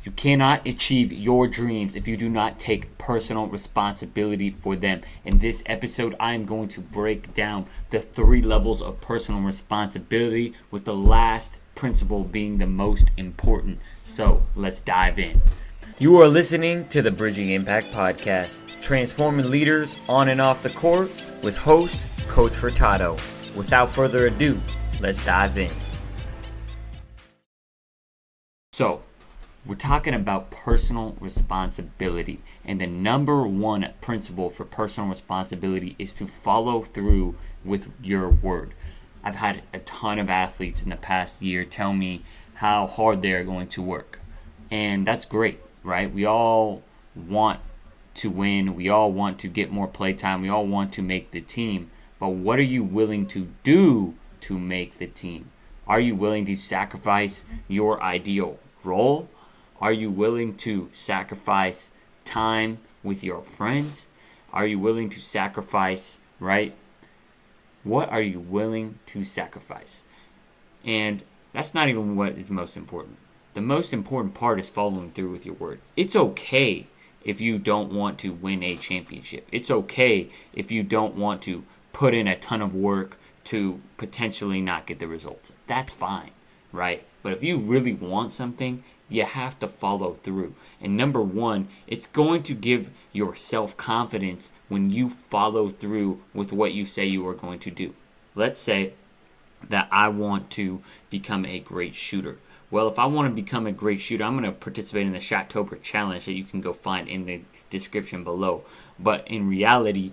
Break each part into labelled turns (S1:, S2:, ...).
S1: You cannot achieve your dreams if you do not take personal responsibility for them. In this episode, I am going to break down the 3 levels of personal responsibility, with the last principle being the most important. So let's dive in. You are listening to the Bridging Impact Podcast, transforming leaders on and off the court with host Coach Furtado. Without further ado, let's dive in. So, we're talking about personal responsibility, and the number 1 principle for personal responsibility is to follow through with your word. I've had a ton of athletes in the past year tell me how hard they are going to work, and that's great, right? We all want to win, we all want to get more play time, we all want to make the team, but what are you willing to do to make the team? Are you willing to sacrifice your ideal role? Are you willing to sacrifice time with your friends? Are you willing to sacrifice, right? What are you willing to sacrifice? And that's not even what is most important. The most important part is following through with your word. It's okay if you don't want to win a championship. It's okay if you don't want to put in a ton of work to potentially not get the results. That's fine, right? But if you really want something, you have to follow through. And number 1, it's going to give your self-confidence when you follow through with what you say you are going to do. Let's say that I want to become a great shooter. Well, if I want to become a great shooter, I'm going to participate in the Shottober Challenge that you can go find in the description below. But in reality,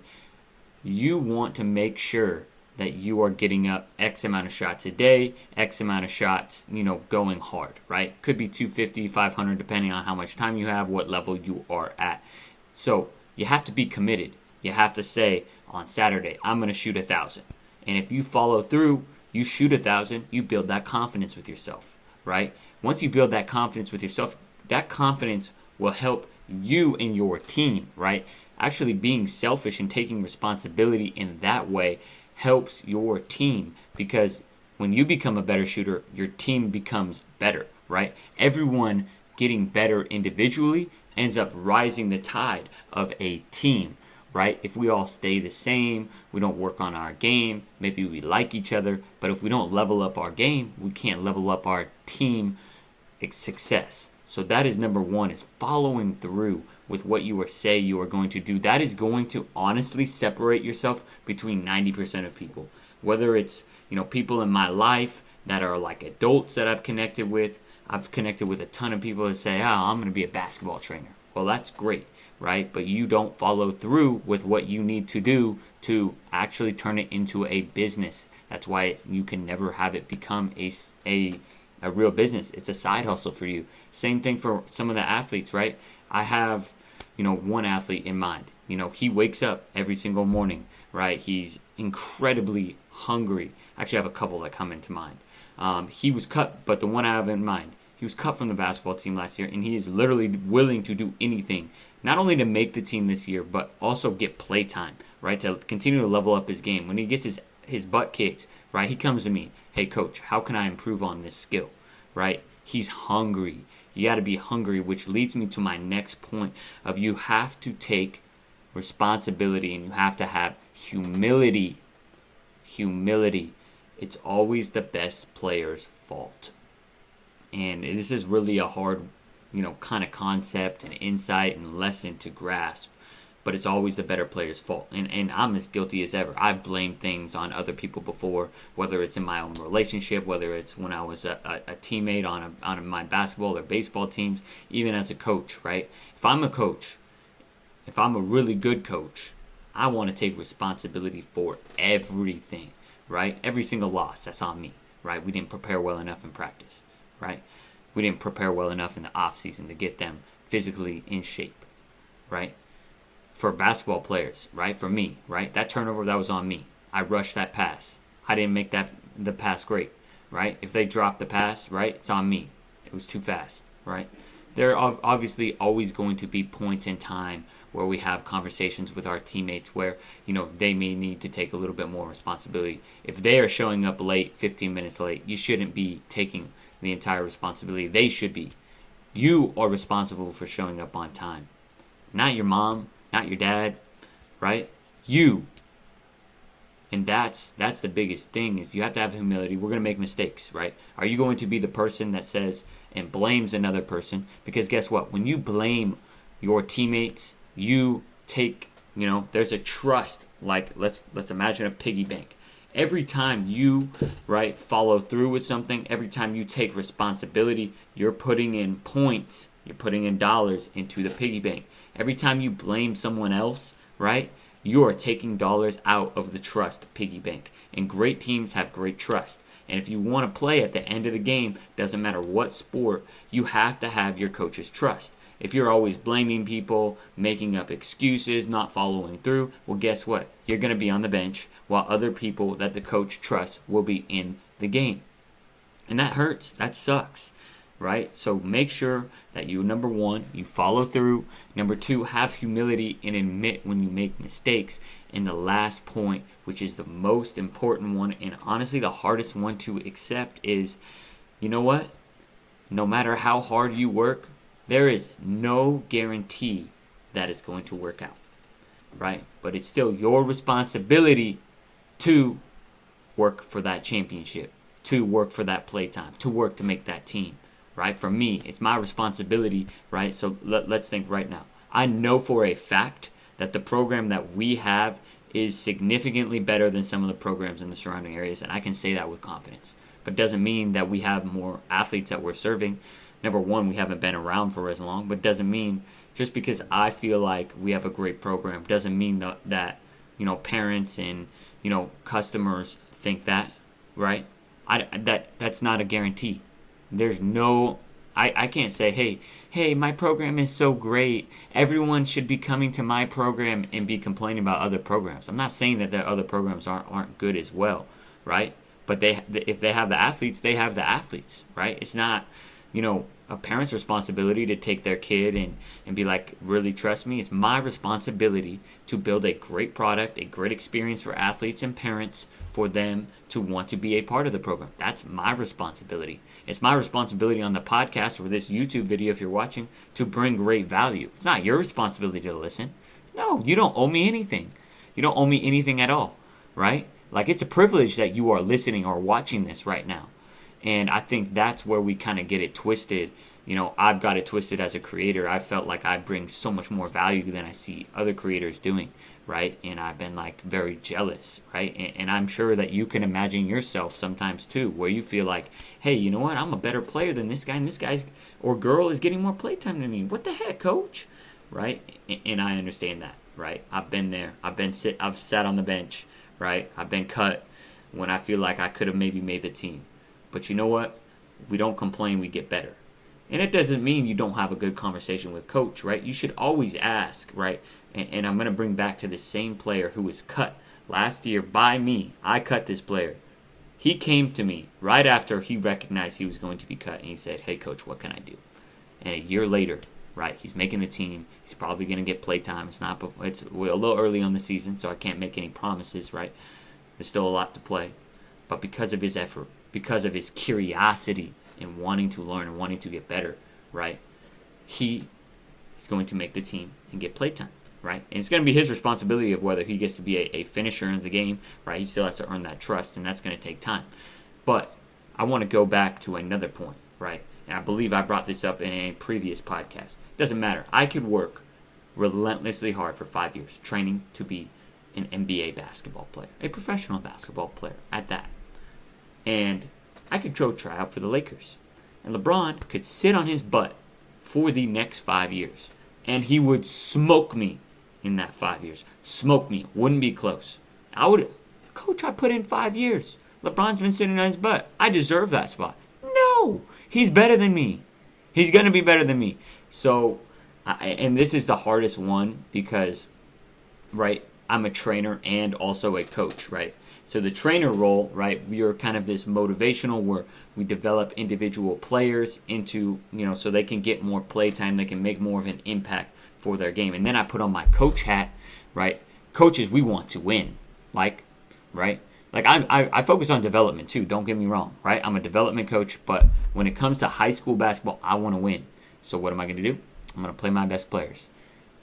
S1: you want to make sure that you are getting up X amount of shots a day, X amount of shots, going hard, right? Could be 250, 500, depending on how much time you have, what level you are at. So you have to be committed. You have to say, on Saturday, I'm going to shoot 1,000. And if you follow through, you shoot 1,000, you build that confidence with yourself, right? Once you build that confidence with yourself, that confidence will help you and your team, right? Actually being selfish and taking responsibility in that way helps your team, because when you become a better shooter, your team becomes better, right? Everyone getting better individually ends up rising the tide of a team, right? If we all stay the same, we don't work on our game, maybe we like each other, but if we don't level up our game, we can't level up our team success. So that is number 1, is following through with what you say you are going to do. That is going to honestly separate yourself between 90% of people. Whether it's, people in my life that are like adults that I've connected with. I've connected with a ton of people that say, I'm going to be a basketball trainer. Well, that's great, right? But you don't follow through with what you need to do to actually turn it into a business. That's why you can never have it become a real business. It's a side hustle for you. Same thing for some of the athletes, right? I have, one athlete in mind. He wakes up every single morning, right? He's incredibly hungry. Actually, I have a couple that come into mind. He was cut, but the one I have in mind, he was cut from the basketball team last year, and he is literally willing to do anything, not only to make the team this year, but also get play time, right? To continue to level up his game. When he gets his butt kicked, right? He comes to me, hey coach, how can I improve on this skill, right? He's hungry. You got to be hungry, which leads me to my next point of you have to take responsibility and you have to have humility. Humility. It's always the best player's fault. And this is really a hard, kind of concept and insight and lesson to grasp. But it's always the better player's fault. And I'm as guilty as ever. I've blamed things on other people before, whether it's in my own relationship, whether it's when I was a teammate on my basketball or baseball teams, even as a coach, right? If I'm a coach, if I'm a really good coach, I want to take responsibility for everything, right? Every single loss, that's on me, right? We didn't prepare well enough in practice, right? We didn't prepare well enough in the off season to get them physically in shape, right? For basketball players, right? For me, right? That turnover, that was on me. I rushed that pass. I didn't make the pass great, right? If they drop the pass, right? It's on me. It was too fast, right? There are obviously always going to be points in time where we have conversations with our teammates where, they may need to take a little bit more responsibility. If they are showing up late, 15 minutes late, you shouldn't be taking the entire responsibility. They should be. You are responsible for showing up on time. Not your mom, not your dad, right? You. And that's the biggest thing, is you have to have humility. We're going to make mistakes, right? Are you going to be the person that says and blames another person? Because guess what? When you blame your teammates, you take, there's a trust. Like, let's imagine a piggy bank. Every time you, right, follow through with something, every time you take responsibility, you're putting in points, you're putting in dollars into the piggy bank. Every time you blame someone else, right, you are taking dollars out of the trust piggy bank. And great teams have great trust. And if you want to play at the end of the game, doesn't matter what sport, you have to have your coach's trust. If you're always blaming people, making up excuses, not following through, well, guess what? You're going to be on the bench while other people that the coach trusts will be in the game. And that hurts. That sucks, right? So make sure that you, number one, you follow through. Number two, have humility and admit when you make mistakes. And the last point, which is the most important one and honestly the hardest one to accept, is, you know what? No matter how hard you work, there is no guarantee that it's going to work out, right? But it's still your responsibility to work for that championship, to work for that playtime, to work to make that team, right? For me, it's my responsibility, right? So let's think right now. I know for a fact that the program that we have is significantly better than some of the programs in the surrounding areas, and I can say that with confidence. But it doesn't mean that we have more athletes that we're serving. Number one, we haven't been around for as long, but doesn't mean just because I feel like we have a great program doesn't mean that parents and customers think that, right? That's not a guarantee. There's no, I can't say, hey, my program is so great, everyone should be coming to my program and be complaining about other programs. I'm not saying that the other programs aren't good as well, right? But if they have the athletes, they have the athletes, right? It's not a parent's responsibility to take their kid and be like, really trust me. It's my responsibility to build a great product, a great experience for athletes and parents, for them to want to be a part of the program. That's my responsibility. It's my responsibility on the podcast or this YouTube video, if you're watching, to bring great value. It's not your responsibility to listen. No, you don't owe me anything. You don't owe me anything at all, right? Like, it's a privilege that you are listening or watching this right now. And I think that's where we kind of get it twisted. I've got it twisted as a creator. I felt like I bring so much more value than I see other creators doing, right? And I've been very jealous, right? And I'm sure that you can imagine yourself sometimes too, where you feel like, hey, you know what? I'm a better player than this guy, and this guy's or girl is getting more playtime than me. What the heck, coach? Right? And I understand that, right? I've been there. I've sat on the bench, right? I've been cut when I feel like I could have maybe made the team. But you know what? We don't complain, we get better. And it doesn't mean you don't have a good conversation with coach, right? You should always ask, right? And I'm going to bring back to the same player who was cut last year by me. I cut this player. He came to me right after he recognized he was going to be cut, and he said, hey, coach, what can I do? And a year later, right, he's making the team. He's probably going to get playtime. It's a little early on the season, so I can't make any promises, right? There's still a lot to play. But because of his effort, because of his curiosity and wanting to learn and wanting to get better, right, he is going to make the team and get playtime, right? And it's going to be his responsibility of whether he gets to be a finisher in the game, right? He still has to earn that trust, and that's going to take time. But I want to go back to another point, right? And I believe I brought this up in a previous podcast. It doesn't matter. I could work relentlessly hard for 5 years training to be an NBA basketball player, a professional basketball player at that. And I could go try out for the Lakers. And LeBron could sit on his butt for the next 5 years. And he would smoke me in that 5 years. Smoke me. Wouldn't be close. Coach, I put in 5 years. LeBron's been sitting on his butt. I deserve that spot. No. He's better than me. He's going to be better than me. So, and this is the hardest one because, right, I'm a trainer and also a coach, right? So the trainer role, right, we are kind of this motivational where we develop individual players into, so they can get more play time, they can make more of an impact for their game. And then I put on my coach hat, right? Coaches, we want to win, right? I focus on development too, don't get me wrong, right? I'm a development coach, but when it comes to high school basketball, I want to win, So what am I going to do? I'm going to play my best players.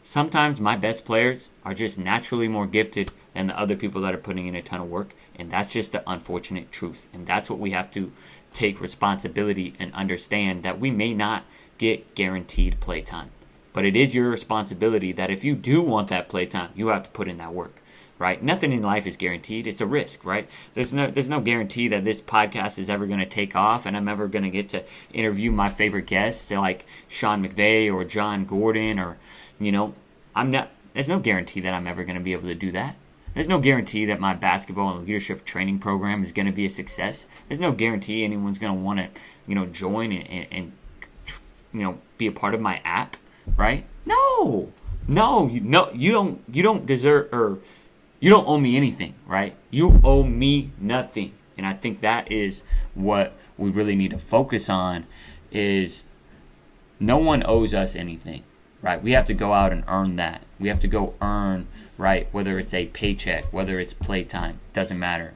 S1: Sometimes my best players are just naturally more gifted than the other people that are putting in a ton of work, and that's just the unfortunate truth. And that's what we have to take responsibility and understand, that we may not get guaranteed playtime. But it is your responsibility that if you do want that playtime, you have to put in that work, right? Nothing in life is guaranteed. It's a risk, right? There's no guarantee that this podcast is ever going to take off and I'm ever going to get to interview my favorite guests like Sean McVay or John Gordon or, there's no guarantee that I'm ever going to be able to do that. There's no guarantee that my basketball and leadership training program is going to be a success. There's no guarantee anyone's going to want to, join and be a part of my app, right? No, you don't deserve, or you don't owe me anything, right? You owe me nothing. And I think that is what we really need to focus on, is no one owes us anything, right? We have to go out and earn that. We have to go earn, right? Whether it's a paycheck, whether it's playtime, doesn't matter.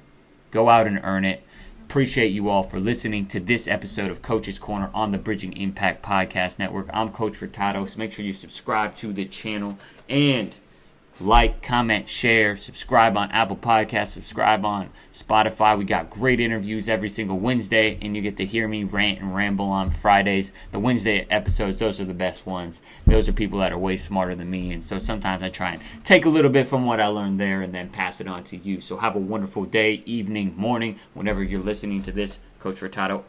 S1: Go out and earn it. Appreciate you all for listening to this episode of Coach's Corner on the Bridging Impact Podcast Network. I'm Coach Furtado, so make sure you subscribe to the channel and like, comment, share, subscribe on Apple Podcasts, subscribe on Spotify. We got great interviews every single Wednesday, and you get to hear me rant and ramble on Fridays. The Wednesday episodes, those are the best ones. Those are people that are way smarter than me, and so sometimes I try and take a little bit from what I learned there and then pass it on to you. So have a wonderful day, evening, morning, whenever you're listening to this. Coach Furtado out.